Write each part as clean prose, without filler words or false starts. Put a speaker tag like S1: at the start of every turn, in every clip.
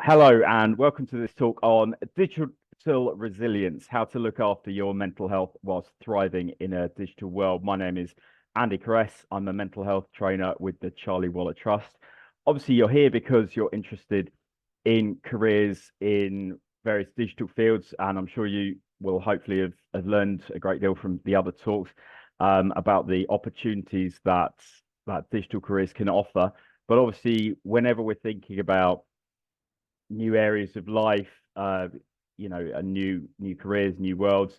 S1: Hello and welcome to this talk on digital resilience, how to look after your mental health whilst thriving in a digital world. My name is Andy Caress. I'm a mental health trainer with the Charlie Waller Trust. Obviously, you're here because you're interested in careers in various digital fields, and I'm sure you will hopefully have learned a great deal from the other talks about the opportunities that digital careers can offer. But obviously, whenever we're thinking about new areas of life, new careers, new worlds,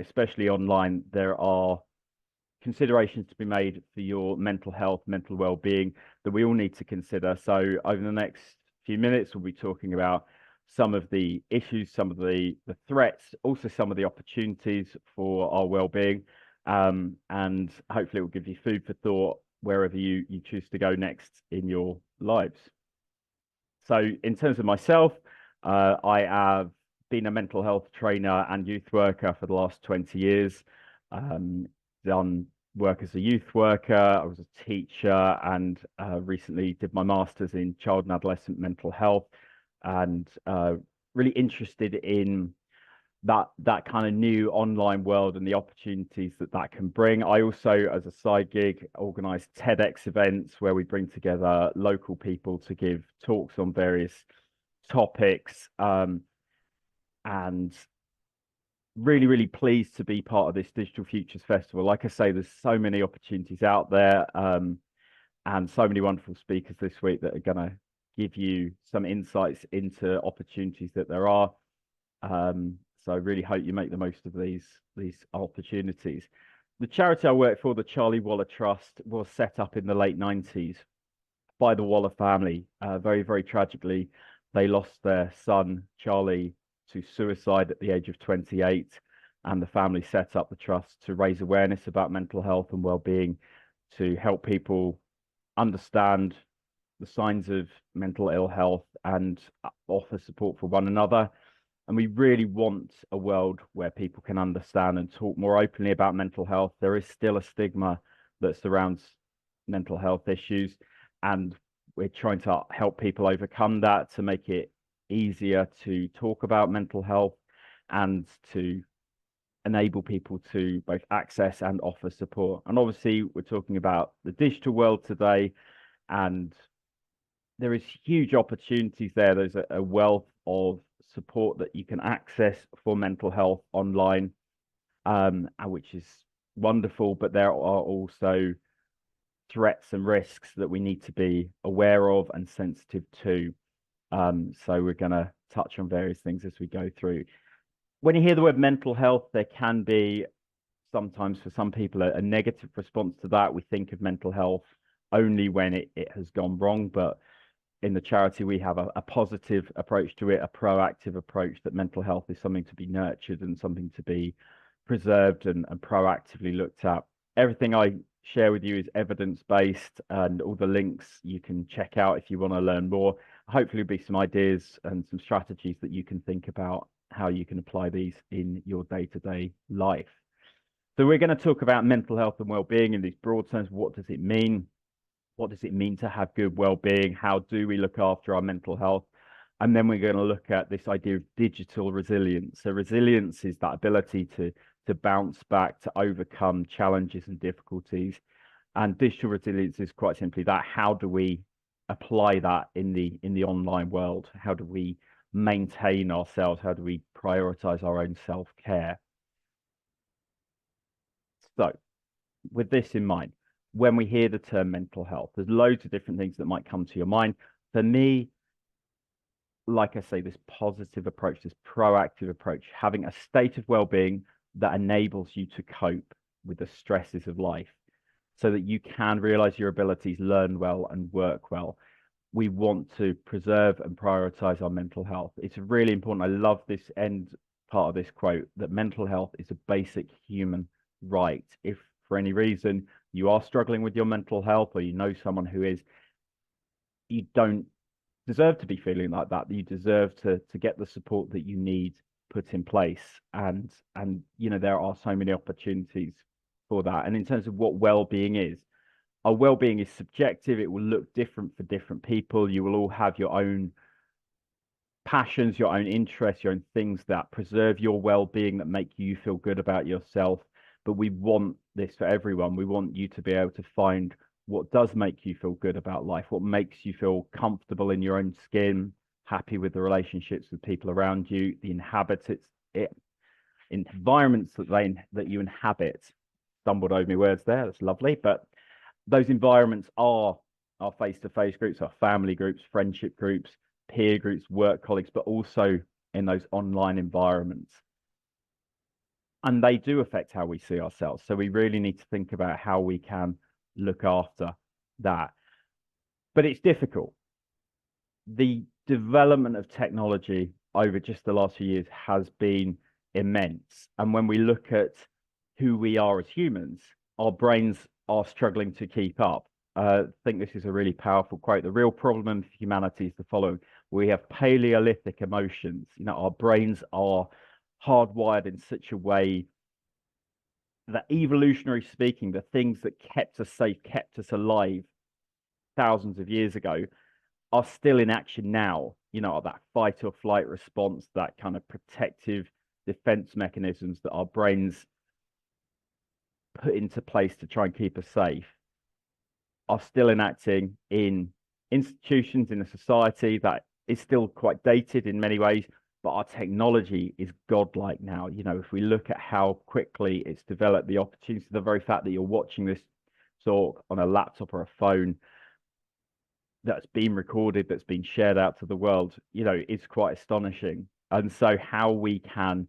S1: especially online, there are considerations to be made for your mental health, mental well-being that we all need to consider. So over the next few minutes, we'll be talking about some of the issues, some of the threats, also some of the opportunities for our well-being, and hopefully it will give you food for thought wherever you choose to go next in your lives. So in terms of myself, I have been a mental health trainer and youth worker for the last 20 years. Done work as a youth worker, I was a teacher, and recently did my master's in child and adolescent mental health, and really interested in that kind of new online world and the opportunities that can bring. I also, as a side gig, organise TEDx events where we bring together local people to give talks on various topics, and really pleased to be part of this Digital Futures Festival. Like I say, there's so many opportunities out there, and so many wonderful speakers this week that are going to give you some insights into opportunities that there are. So I really hope you make the most of these opportunities. The charity I work for, the Charlie Waller Trust, was set up in the late 90s by the Waller family. Very tragically, they lost their son, Charlie, to suicide at the age of 28. And the family set up the trust to raise awareness about mental health and well-being, to help people understand the signs of mental ill health and offer support for one another. And we really want a world where people can understand and talk more openly about mental health. There is still a stigma that surrounds mental health issues, and we're trying to help people overcome that, to make it easier to talk about mental health and to enable people to both access and offer support. And obviously, we're talking about the digital world today, and there is huge opportunities there. There's a wealth of support that you can access for mental health online, which is wonderful, but there are also threats and risks that we need to be aware of and sensitive to. So we're going to touch on various things as we go through. When you hear the word mental health, there can be sometimes for some people a negative response to that. We think of mental health only when it has gone wrong, but in the charity, we have a positive approach to it, a proactive approach, that mental health is something to be nurtured and something to be preserved and proactively looked at. Everything I share with you is evidence-based, and all the links you can check out if you want to learn more. Hopefully, there'll be some ideas and some strategies that you can think about how you can apply these in your day-to-day life. So we're going to talk about mental health and well-being in these broad terms. What does it mean? What does it mean to have good well-being? How do we look after our mental health? And then we're going to look at this idea of digital resilience. So resilience is that ability to bounce back, to overcome challenges and difficulties. And digital resilience is quite simply that. How do we apply that in the online world? How do we maintain ourselves? How do we prioritize our own self-care? So with this in mind, when we hear the term mental health, there's loads of different things that might come to your mind. For me, like I say, this positive approach, this proactive approach, having a state of well-being that enables you to cope with the stresses of life so that you can realize your abilities, learn well and work well. We want to preserve and prioritize our mental health. It's really important. I love this end part of this quote, that mental health is a basic human right. If for any reason you are struggling with your mental health, or you know someone who is, you don't deserve to be feeling like that. You deserve to get the support that you need put in place. And there are so many opportunities for that. And in terms of what well-being is, our well-being is subjective. It will look different for different people. You will all have your own passions, your own interests, your own things that preserve your well-being, that make you feel good about yourself. But we want this for everyone. We want you to be able to find what does make you feel good about life, what makes you feel comfortable in your own skin, happy with the relationships with people around you, the environments that you inhabit. Stumbled over my words there. That's lovely. But those environments are our face-to-face groups, our family groups, friendship groups, peer groups, work colleagues, but also in those online environments. And they do affect how we see ourselves. So we really need to think about how we can look after that. But it's difficult. The development of technology over just the last few years has been immense. And when we look at who we are as humans, our brains are struggling to keep up. I think this is a really powerful quote. The real problem for humanity is the following. We have Paleolithic emotions. You know, our brains are hardwired in such a way that, evolutionary speaking, the things that kept us safe, kept us alive thousands of years ago are still in action now. You know, that fight or flight response, that kind of protective defense mechanisms that our brains put into place to try and keep us safe are still enacting in institutions, in a society that is still quite dated in many ways, but our technology is godlike now. You know, if we look at how quickly it's developed, the opportunity, the very fact that you're watching this talk on a laptop or a phone that's been recorded, that's been shared out to the world, you know, is quite astonishing. And so how we can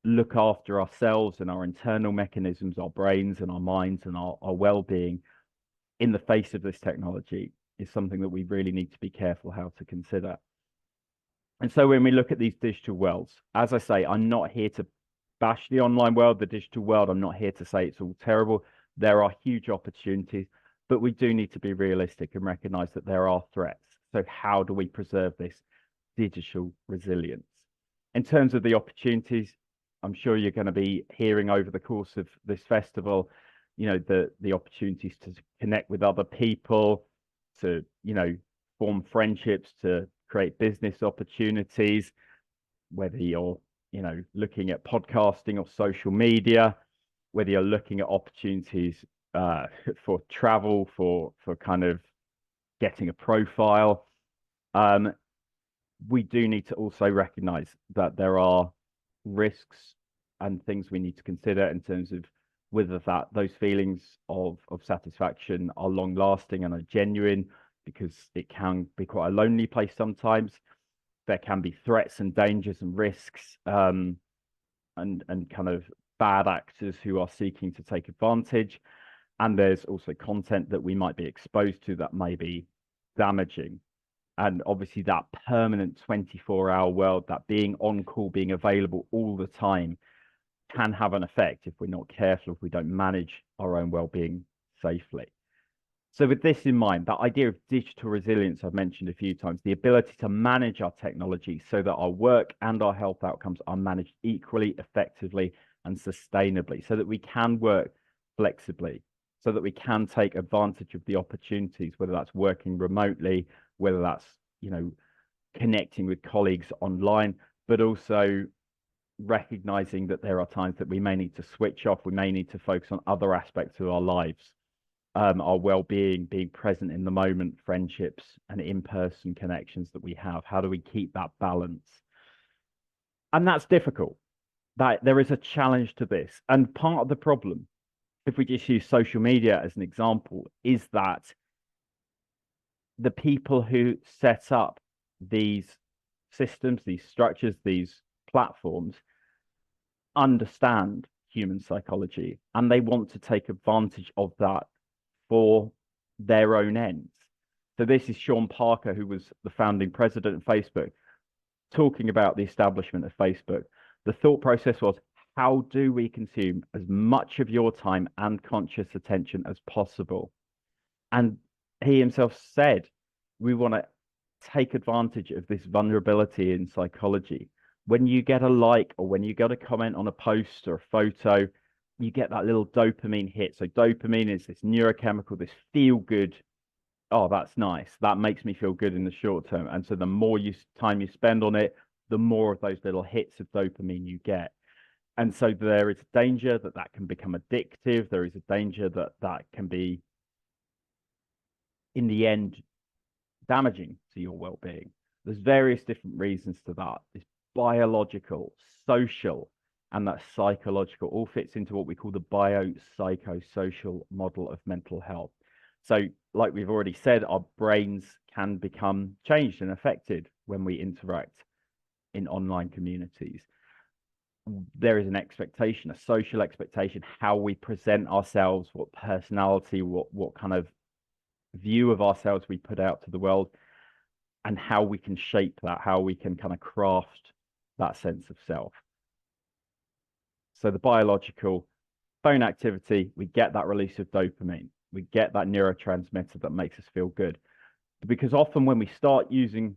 S1: look after ourselves and our internal mechanisms, our brains and our minds and our well-being in the face of this technology is something that we really need to be careful how to consider. And so when we look at these digital worlds, as I say, I'm not here to bash the online world, the digital world. I'm not here to say it's all terrible. There are huge opportunities, but we do need to be realistic and recognize that there are threats. So how do we preserve this digital resilience? In terms of the opportunities, I'm sure you're going to be hearing over the course of this festival, you know, the opportunities to connect with other people, to, you know, form friendships, to create business opportunities, whether you're, you know, looking at podcasting or social media, whether you're looking at opportunities for travel, for kind of getting a profile. We do need to also recognize that there are risks and things we need to consider in terms of whether those feelings of satisfaction are long lasting and are genuine, because it can be quite a lonely place sometimes. There can be threats and dangers and risks, and kind of bad actors who are seeking to take advantage. And there's also content that we might be exposed to that may be damaging. And obviously that permanent 24-hour world, that being on call, being available all the time, can have an effect if we're not careful, if we don't manage our own well-being safely. So with this in mind, that idea of digital resilience I've mentioned a few times, the ability to manage our technology so that our work and our health outcomes are managed equally, effectively, and sustainably, so that we can work flexibly, so that we can take advantage of the opportunities, whether that's working remotely, whether that's, you know, connecting with colleagues online, but also recognizing that there are times that we may need to switch off, we may need to focus on other aspects of our lives, our well-being, being present in the moment, friendships and in-person connections that we have. How do we keep that balance? And that's difficult. That there is a challenge to this. And part of the problem, if we just use social media as an example, is that the people who set up these systems, these structures, these platforms understand human psychology, and they want to take advantage of that for their own ends. So this is Sean Parker, who was the founding president of Facebook, talking about the establishment of Facebook. The thought process was, how do we consume as much of your time and conscious attention as possible? And he himself said, we want to take advantage of this vulnerability in psychology. When you get a like, or when you get a comment on a post or a photo, you get that little dopamine hit. So dopamine is this neurochemical, this feel-good oh, that's nice. That makes me feel good in the short term. And so the more time you spend on it, the more of those little hits of dopamine you get. And so there is a danger that that can become addictive. There is a danger that that can be, in the end, damaging to your well-being. There's various different reasons to that. It's biological, social, and that psychological all fits into what we call the biopsychosocial model of mental health. So, like we've already said, our brains can become changed and affected when we interact in online communities. There is an expectation, a social expectation, how we present ourselves, what personality, what kind of view of ourselves we put out to the world, and how we can shape that, how we can kind of craft that sense of self. So the biological phone activity, we get that release of dopamine. We get that neurotransmitter that makes us feel good. Because often when we start using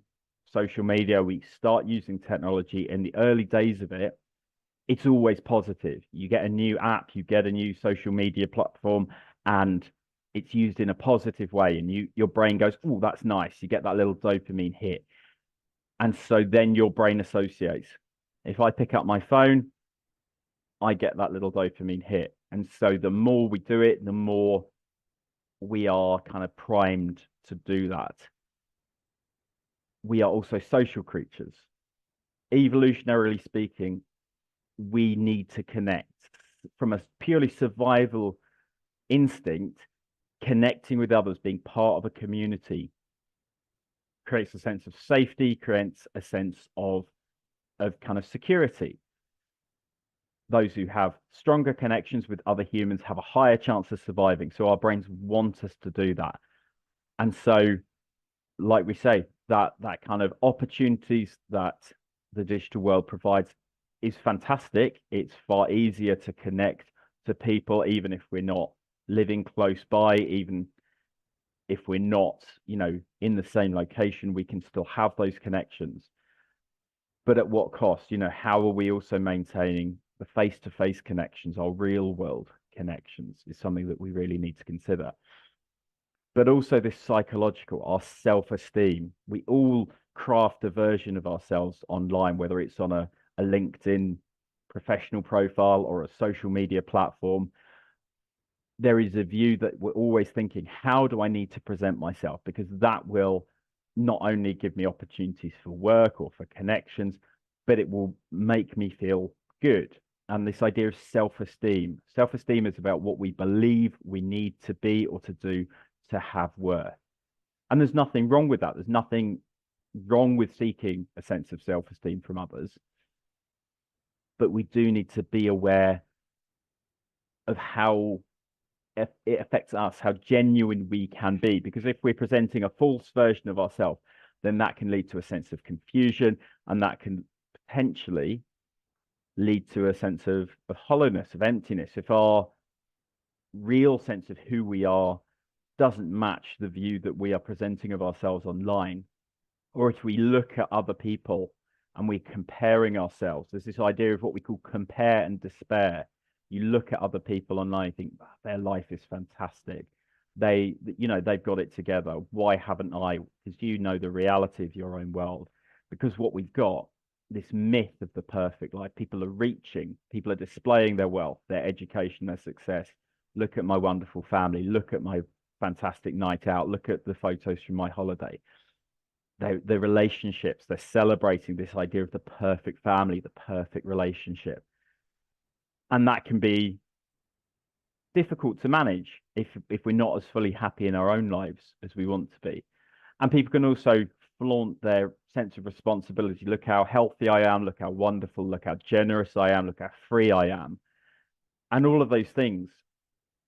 S1: social media, we start using technology in the early days of it, it's always positive. You get a new app, you get a new social media platform, and it's used in a positive way. And your brain goes, oh, that's nice. You get that little dopamine hit. And so then your brain associates. If I pick up my phone, I get that little dopamine hit. And so the more we do it, the more we are kind of primed to do that. We are also social creatures. Evolutionarily speaking, we need to connect. From a purely survival instinct, connecting with others, being part of a community, creates a sense of safety, creates a sense of kind of security. Those who have stronger connections with other humans have a higher chance of surviving. So our brains want us to do that. And so, like we say, that kind of opportunities that the digital world provides is fantastic. It's far easier to connect to people, even if we're not living close by, even if we're not, in the same location, we can still have those connections. But at what cost? How are we also maintaining the face-to-face connections, our real world connections, is something that we really need to consider. But also this psychological, our self-esteem. We all craft a version of ourselves online, whether it's on a LinkedIn professional profile or a social media platform. There is a view that we're always thinking, how do I need to present myself? Because that will not only give me opportunities for work or for connections, but it will make me feel good. And this idea of self-esteem. Self-esteem is about what we believe we need to be or to do to have worth. And there's nothing wrong with that. There's nothing wrong with seeking a sense of self-esteem from others. But we do need to be aware of how it affects us, how genuine we can be. Because if we're presenting a false version of ourselves, then that can lead to a sense of confusion, and that can potentially lead to a sense of hollowness, of emptiness. If our real sense of who we are doesn't match the view that we are presenting of ourselves online, or if we look at other people and we're comparing ourselves, there's this idea of what we call compare and despair. You look at other people online, think their life is fantastic. They've got it together. Why haven't I? Because the reality of your own world. Because what we've got, this myth of the perfect life, people are reaching, people are displaying their wealth, their education, their success. Look at my wonderful family. Look at my fantastic night out. Look at the photos from my holiday. The relationships, they're celebrating this idea of the perfect family, the perfect relationship. And that can be difficult to manage if we're not as fully happy in our own lives as we want to be. And people can also flaunt their sense of responsibility. Look how healthy I am, look how wonderful, look how generous I am, look how free I am. And all of those things,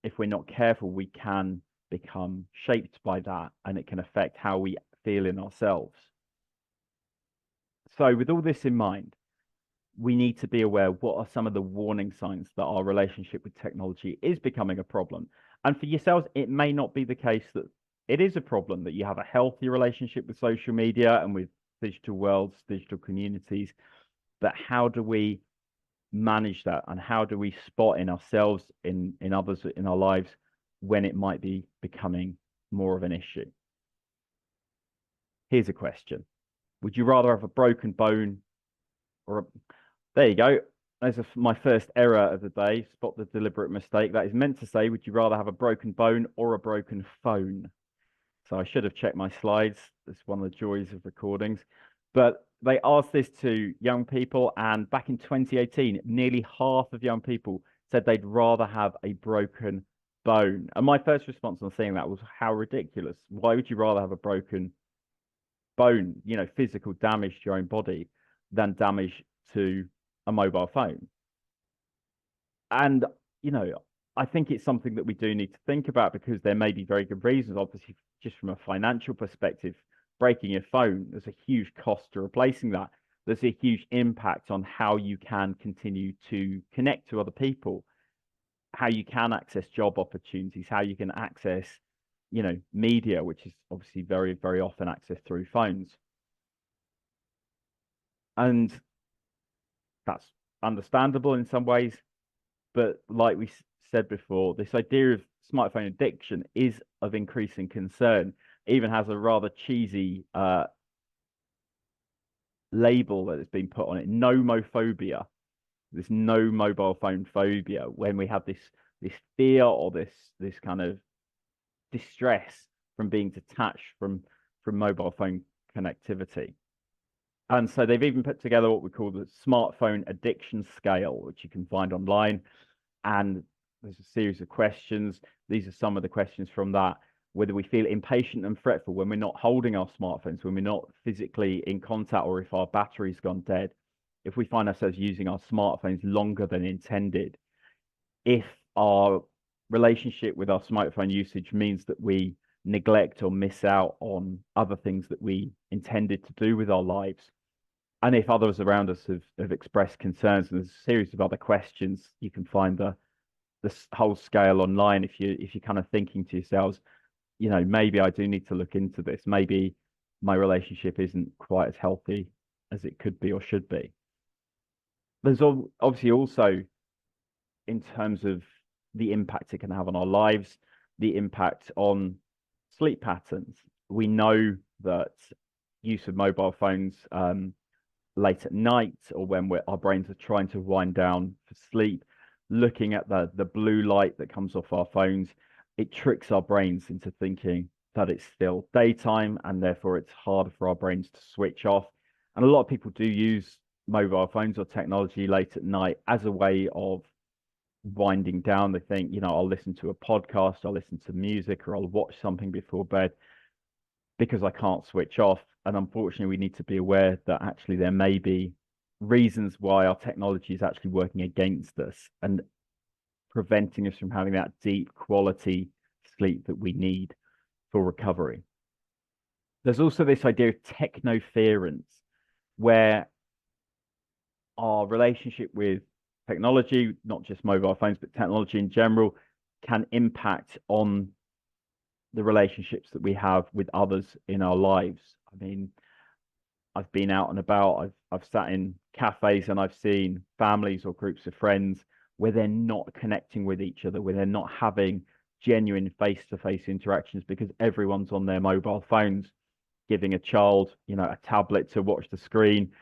S1: if we're not careful, we can become shaped by that, and it can affect how we feel in ourselves. So with all this in mind, we need to be aware what are some of the warning signs that our relationship with technology is becoming a problem. And for yourselves, it may not be the case that it is a problem, that you have a healthy relationship with social media and with digital worlds, digital communities. But how do we manage that, and how do we spot in ourselves, in others in our lives, when it might be becoming more of an issue? Here's a question. Would you rather have a broken bone or a... There you go. There's my first error of the day. Spot the deliberate mistake. That is meant to say, would you rather have a broken bone or a broken phone? So I should have checked my slides. That's one of the joys of recordings. But they asked this to young people, and back in 2018, nearly half of young people said they'd rather have a broken bone. And my first response on seeing that was, how ridiculous. Why would you rather have a broken bone, physical damage to your own body, than damage to a mobile phone? And, I think it's something that we do need to think about, because there may be very good reasons. Obviously, just from a financial perspective, breaking your phone, there's a huge cost to replacing that. There's a huge impact on how you can continue to connect to other people, how you can access job opportunities, how you can access, media, which is obviously very, very often accessed through phones. And that's understandable in some ways. But like we said before, this idea of smartphone addiction is of increasing concern. It even has a rather cheesy label that has been put on it: nomophobia. This no mobile phone phobia, when we have this fear or this kind of distress from being detached from mobile phone connectivity. And so they've even put together what we call the smartphone addiction scale, which you can find online. And there's a series of questions. These are some of the questions from that. Whether we feel impatient and fretful when we're not holding our smartphones, when we're not physically in contact, or if our battery's gone dead, if we find ourselves using our smartphones longer than intended, if our relationship with our smartphone usage means that we neglect or miss out on other things that we intended to do with our lives, and if others around us have expressed concerns. And there's a series of other questions. You can find the whole scale online if you're kind of thinking to yourselves, maybe I do need to look into this. Maybe my relationship isn't quite as healthy as it could be or should be. There's obviously also, in terms of the impact it can have on our lives, the impact on sleep patterns. We know that use of mobile phones late at night, or when our brains are trying to wind down for sleep, looking at the blue light that comes off our phones, it tricks our brains into thinking that it's still daytime, and therefore it's harder for our brains to switch off. And a lot of people do use mobile phones or technology late at night as a way of winding down. They think, I'll listen to a podcast, I'll listen to music, or I'll watch something before bed because I can't switch off. And unfortunately, we need to be aware that actually there may be reasons why our technology is actually working against us and preventing us from having that deep quality sleep that we need for recovery. There's also this idea of technoference, where our relationship with technology, not just mobile phones, but technology in general, can impact on the relationships that we have with others in our lives. I mean, I've been out and about, I've sat in cafes, and I've seen families or groups of friends where they're not connecting with each other, where they're not having genuine face-to-face interactions, because everyone's on their mobile phones, giving a child, a tablet to watch the screen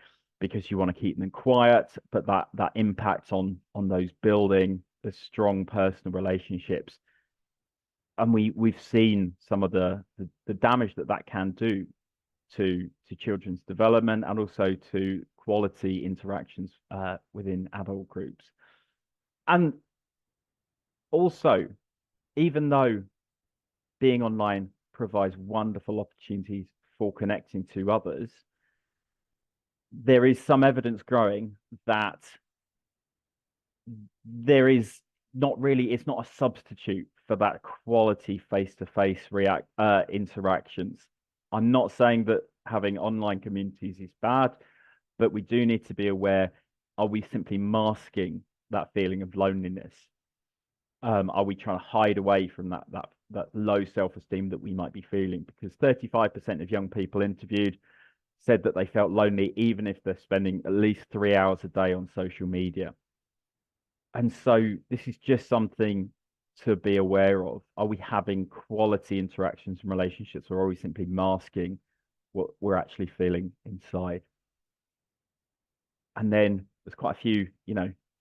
S1: because you want to keep them quiet. But that impacts on those building the strong personal relationships. And we've seen some of the damage that can do to children's development, and also to quality interactions within adult groups. And also, even though being online provides wonderful opportunities for connecting to others, there is some evidence growing that there is not really, it's not a substitute for that quality face-to-face interactions. I'm not saying that having online communities is bad, but we do need to be aware, are we simply masking that feeling of loneliness? Are we trying to hide away from that low self-esteem that we might be feeling? Because 35% of young people interviewed said that they felt lonely even if they're spending at least 3 hours a day on social media. And so this is just something to be aware of. Are we having quality interactions and relationships, or are we simply masking what we're actually feeling inside. And then there's quite a few,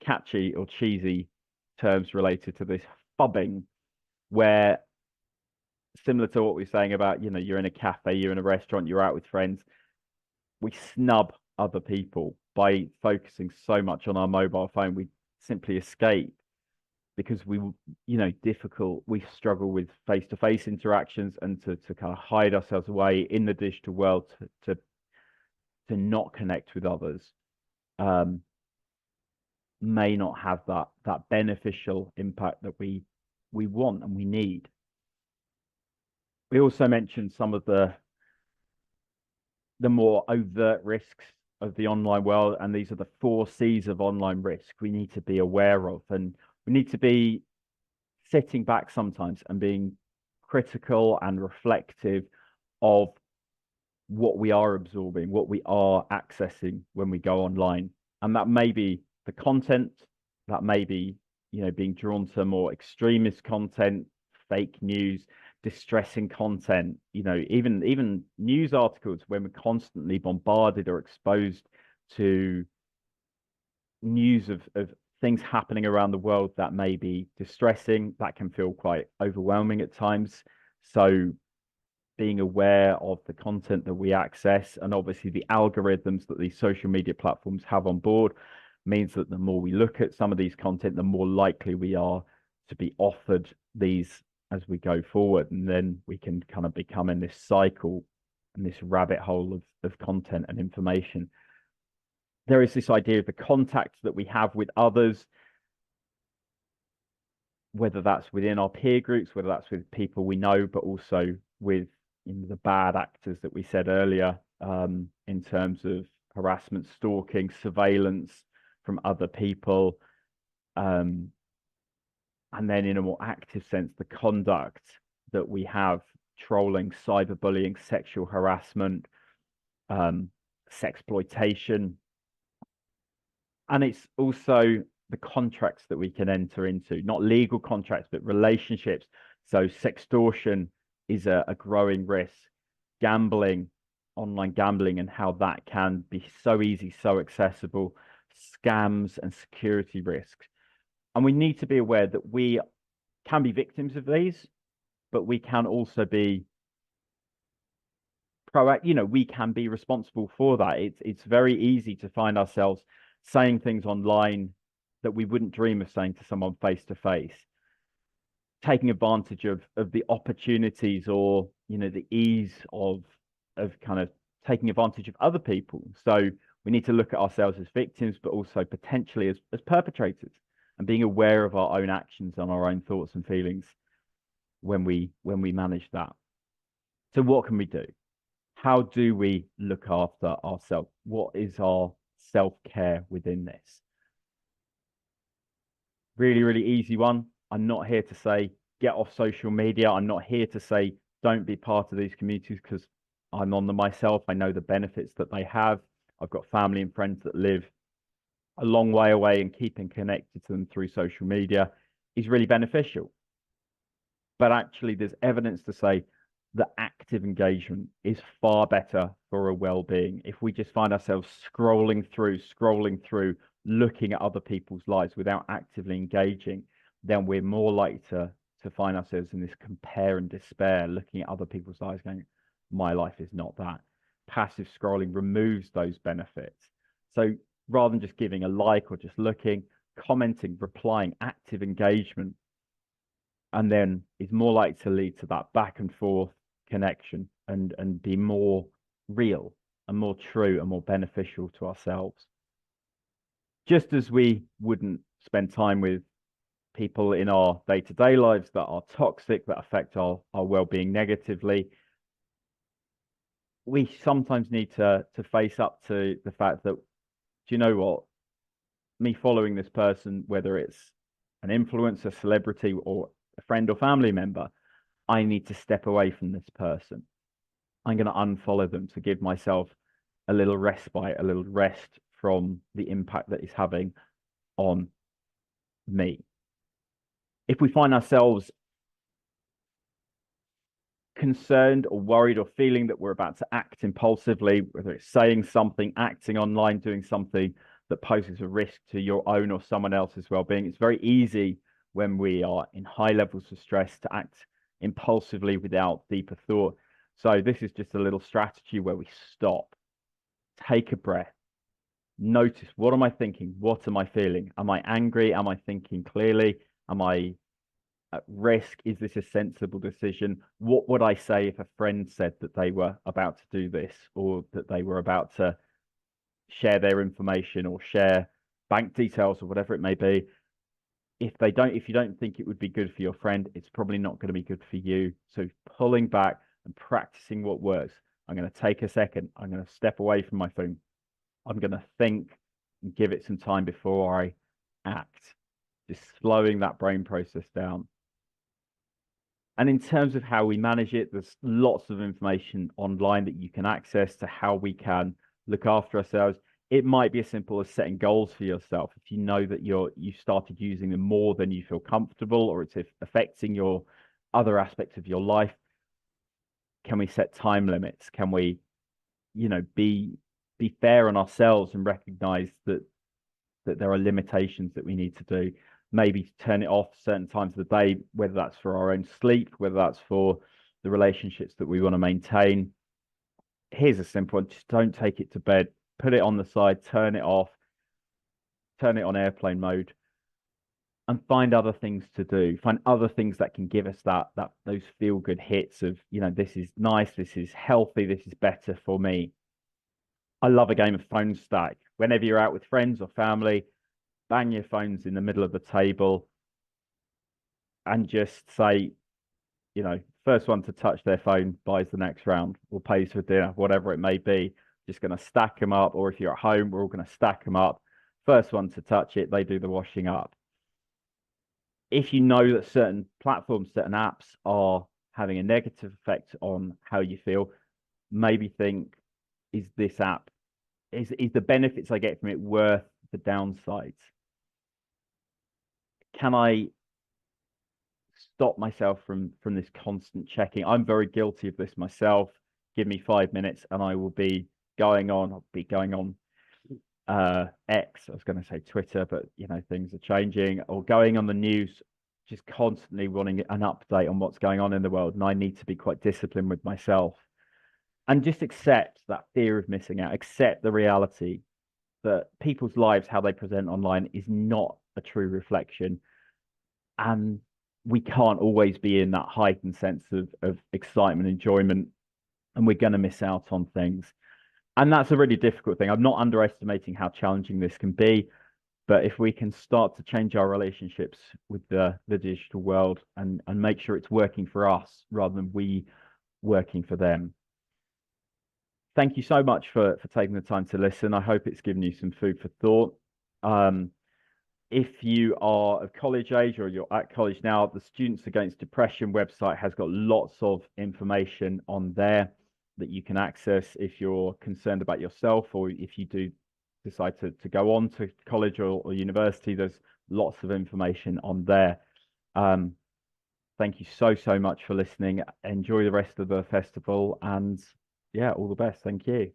S1: catchy or cheesy terms related to this phubbing, where similar to what we were saying about, you're in a cafe, you're in a restaurant, you're out with friends, we snub other people by focusing so much on our mobile phone. We simply escape because we struggle with face-to-face interactions, and to kind of hide ourselves away in the digital world to not connect with others may not have that beneficial impact that we want and we need. We also mentioned some of the more overt risks of the online world, and these are the 4 C's of online risk we need to be aware of, and we need to be sitting back sometimes and being critical and reflective of what we are absorbing, what we are accessing when we go online. And that may be the content, that may be, being drawn to more extremist content, fake news, distressing content, even news articles, when we're constantly bombarded or exposed to news of things happening around the world that may be distressing, that can feel quite overwhelming at times. So being aware of the content that we access, and obviously the algorithms that these social media platforms have on board, means that the more we look at some of these content, the more likely we are to be offered these as we go forward. And then we can kind of become in this cycle and this rabbit hole of content and information. There is this idea of the contact that we have with others, whether that's within our peer groups, whether that's with people we know, but also with the bad actors that we said earlier, in terms of harassment, stalking, surveillance from other people. And then in a more active sense, the conduct that we have: trolling, cyberbullying, sexual harassment, sexploitation. And it's also the contracts that we can enter into, not legal contracts, but relationships. So sextortion is a growing risk. Gambling, online gambling, and how that can be so easy, so accessible. Scams and security risks. And we need to be aware that we can be victims of these, but we can also be proactive. We can be responsible for that. It's very easy to find ourselves saying things online that we wouldn't dream of saying to someone face to face, taking advantage of the opportunities, or the ease of kind of taking advantage of other people. So we need to look at ourselves as victims, but also potentially as perpetrators, and being aware of our own actions and our own thoughts and feelings when we manage that. So what can we do? How do we look after ourselves? What is our self-care within this? Really, really easy one. I'm not here to say get off social media. I'm not here to say don't be part of these communities, because I'm on them myself. I know the benefits that they have. I've got family and friends that live a long way away, and keeping connected to them through social media is really beneficial. But actually, there's evidence to say that active engagement is far better for a well-being. If we just find ourselves scrolling through, looking at other people's lives without actively engaging, then we're more likely to find ourselves in this compare and despair, looking at other people's lives going, my life is not that. Passive scrolling removes those benefits. So rather than just giving a like or just looking, commenting, replying, active engagement, and then is more likely to lead to that back and forth connection, and be more real and more true and more beneficial to ourselves. Just as we wouldn't spend time with people in our day-to-day lives that are toxic, that affect our well-being negatively, we sometimes need to face up to the fact that, do you know what? Me following this person, whether it's an influencer, celebrity, or a friend or family member, I need to step away from this person. I'm going to unfollow them to give myself a little respite, a little rest from the impact that it's having on me. If we find ourselves concerned or worried or feeling that we're about to act impulsively, whether it's saying something, acting online, doing something that poses a risk to your own or someone else's well-being, it's very easy when we are in high levels of stress to act impulsively without deeper thought. So this is just a little strategy where we stop, take a breath, notice, what am I thinking? What am I feeling? Am I angry? Am I thinking clearly? Am I at risk? Is this a sensible decision? What would I say if a friend said that they were about to do this, or that they were about to share their information or share bank details or whatever it may be? If you don't think it would be good for your friend, it's probably not going to be good for you. So pulling back and practicing what works. I'm going to take a second. I'm going to step away from my phone. I'm going to think and give it some time before I act. Just slowing that brain process down. And in terms of how we manage it, there's lots of information online that you can access to how we can look after ourselves. It might be as simple as setting goals for yourself. If you know that you started using them more than you feel comfortable, or it's affecting your other aspects of your life, can we set time limits? Can we, be fair on ourselves and recognize that there are limitations that we need to do? Maybe turn it off certain times of the day, whether that's for our own sleep, whether that's for the relationships that we want to maintain. Here's a simple one: just don't take it to bed. Put it on the side, turn it off, turn it on airplane mode, and find other things to do. Find other things that can give us those feel good hits of, this is nice, this is healthy, this is better for me. I love a game of phone stack. Whenever you're out with friends or family, bang your phones in the middle of the table and just say, first one to touch their phone buys the next round or pays for dinner, whatever it may be. Just going to stack them up. Or if you're at home, we're all going to stack them up. First one to touch it, they do the washing up. If you know that certain platforms, certain apps are having a negative effect on how you feel, maybe think, is this app, is the benefits I get from it worth the downsides? Can I stop myself from this constant checking? I'm very guilty of this myself. Give me 5 minutes and I will be going on. I'll be going on X. I was going to say Twitter, but things are changing. Or going on the news, just constantly wanting an update on what's going on in the world. And I need to be quite disciplined with myself and just accept that fear of missing out. Accept the reality that people's lives, how they present online, is not a true reflection. And we can't always be in that heightened sense of excitement, enjoyment, and we're going to miss out on things. And that's a really difficult thing. I'm not underestimating how challenging this can be, but if we can start to change our relationships with the digital world and make sure it's working for us rather than we working for them. Thank you so much for taking the time to listen. I hope it's given you some food for thought. If you are of college age or you're at college now, the Students Against Depression website has got lots of information on there that you can access if you're concerned about yourself, or if you do decide to go on to college or university. There's lots of information on there. Thank you so much for listening. Enjoy the rest of the festival, and yeah, all the best. Thank you.